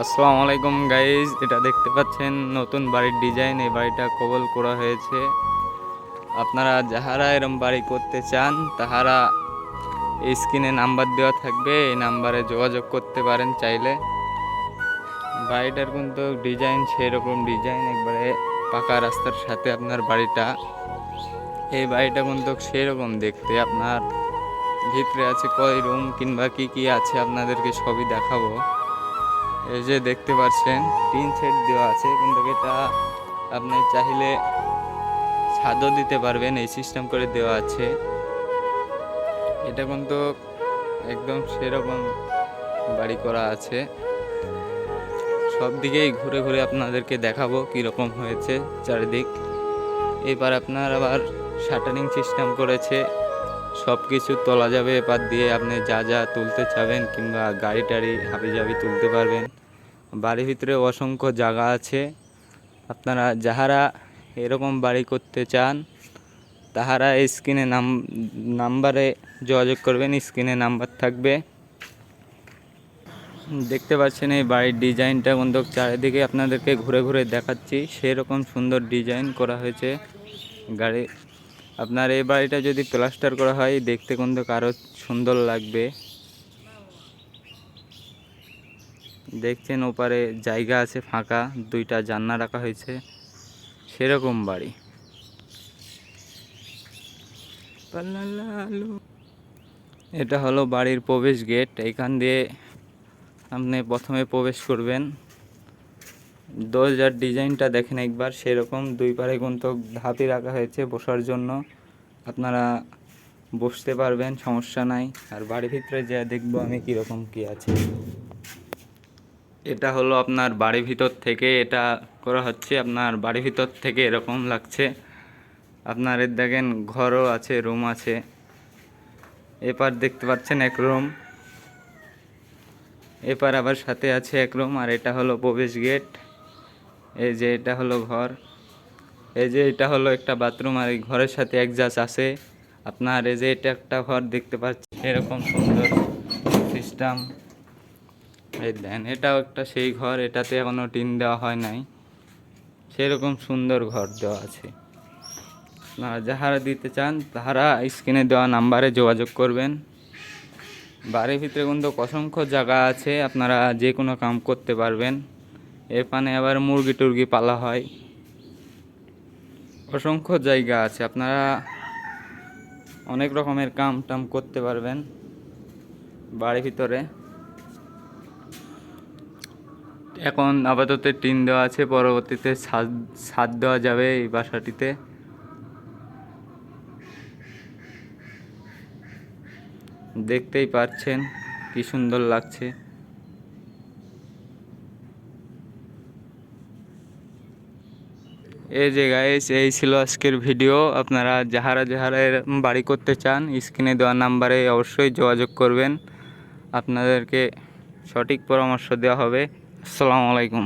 আসসালামু আলাইকুম গাইজ, এটা দেখতে পাচ্ছেন নতুন বাড়ির ডিজাইন। এই বাড়িটা কবল করা হয়েছে। আপনারা যাহারা এরম বাড়ি করতে চান তাহারা এই স্ক্রিনে নাম্বার দেওয়া থাকবে, এই নাম্বারে যোগাযোগ করতে পারেন চাইলে। বাড়িটার কিন্তু ডিজাইন সেরকম ডিজাইন, একবারে পাকা রাস্তার সাথে আপনার বাড়িটা। এই বাড়িটা কিন্তু সেরকম দেখতে। আপনার ভিতরে আছে কয় রুম কিংবা কি কি আছে আপনাদেরকে সবই দেখাবো। এই যে দেখতে পাচ্ছেন টিন সেট দেওয়া আছে, কিন্তু এটা আপনি চাইলে ছাদও দিতে পারবেন, এই সিস্টেম করে দেওয়া আছে। এটা কিন্তু একদম সেরকম বাড়ি করা আছে। সব দিকেই ঘুরে ঘুরে আপনাদেরকে দেখাবো কীরকম হয়েছে চারিদিক। এবার আপনার আবার শাটারিং সিস্টেম করেছে, সব কিছু তোলা যাবে এপার দিয়ে। আপনি যা যা তুলতে চাবেন কিংবা গাড়ি টাড়ি হাবি জাবি তুলতে পারবেন। বাড়ির ভিতরে অসংখ্য জায়গা আছে। আপনারা যাহারা এরকম বাড়ি করতে চান তাহারা স্ক্রিনে নাম্বারে যোগাযোগ করবেন, স্ক্রিনে নাম্বার থাকবে। দেখতে পাচ্ছেন এই বাড়ির ডিজাইনটা কিন্তু চারিদিকে আপনাদেরকে ঘুরে ঘুরে দেখাচ্ছি। সেরকম সুন্দর ডিজাইন করা হয়েছে গাড়ি। আপনার এই বাড়িটা যদি প্লাস্টার করা হয় দেখতে কিন্তু আরও সুন্দর লাগবে। দেখছেন ওপারে জায়গা আছে ফাঁকা, দুইটা জানলা রাখা হয়েছে, সেরকম বাড়ি। এটা হলো বাড়ির প্রবেশ গেট। এখান দিয়ে আপনি প্রথমে প্রবেশ করবেন। দরজার ডিজাইনটা দেখেন একবার, সেরকম দুই পারে কিন্তু ধাপি রাখা হয়েছে বসার জন্য। আপনারা বসতে পারবেন, সমস্যা নাই। আর বাড়ির ভিতরে যা দেখবো আমি কীরকম কি আছে। এটা হলো আপনার বাড়ির ভিতর থেকে এটা করা হচ্ছে। আপনার বাড়ির ভিতর থেকে এরকম লাগছে। আপনার দেখেন ঘরও আছে, রুম আছে। এপার দেখতে পাচ্ছেন এক রুম, এপার আবার সাথে আছে এক রুম। আর এটা হলো প্রবেশ গেট। এই যে এটা হলো ঘর, এই যে এটা হলো একটা বাথরুম। আর এই ঘরের সাথে এক্সস্ট আছে আপনার। এই যে এটা একটা ঘর দেখতে পাচ্ছি, এরকম সুন্দর সিস্টেম। এই দেন এটাও একটা সেই ঘর, এটাতে এখনো টিন দেওয়া হয় নাই, সেরকম সুন্দর ঘর দেওয়া আছে। আপনারা যাহারা দিতে চান তাহারা স্ক্রিনে দেওয়া নাম্বারে যোগাযোগ করবেন। বাড়ির ভিতরে কিন্তু অসংখ্য জায়গা আছে, আপনারা যে কোনো কাম করতে পারবেন। এখানে আবার মুরগি টুরগি পালা হয়, অসংখ্য জায়গা আছে। আপনারা অনেক রকমের কাম টাম করতে পারবেন বাড়ির ভিতরে। এখন আপাতত টিন দেওয়া আছে, পরবর্তীতে ছাদ দেওয়া যাবে এই বাসাটিতে। দেখতেই পাচ্ছেন কি সুন্দর লাগছে। এই যে গাইস, এই ছিল আজকের ভিডিও। আপনারা যাহারা যাহারা বাড়ি করতে চান স্ক্রিনে দেওয়া নাম্বারে অবশ্যই যোগাযোগ করবেন, আপনাদেরকে সঠিক পরামর্শ দেওয়া হবে। আসসালামু আলাইকুম।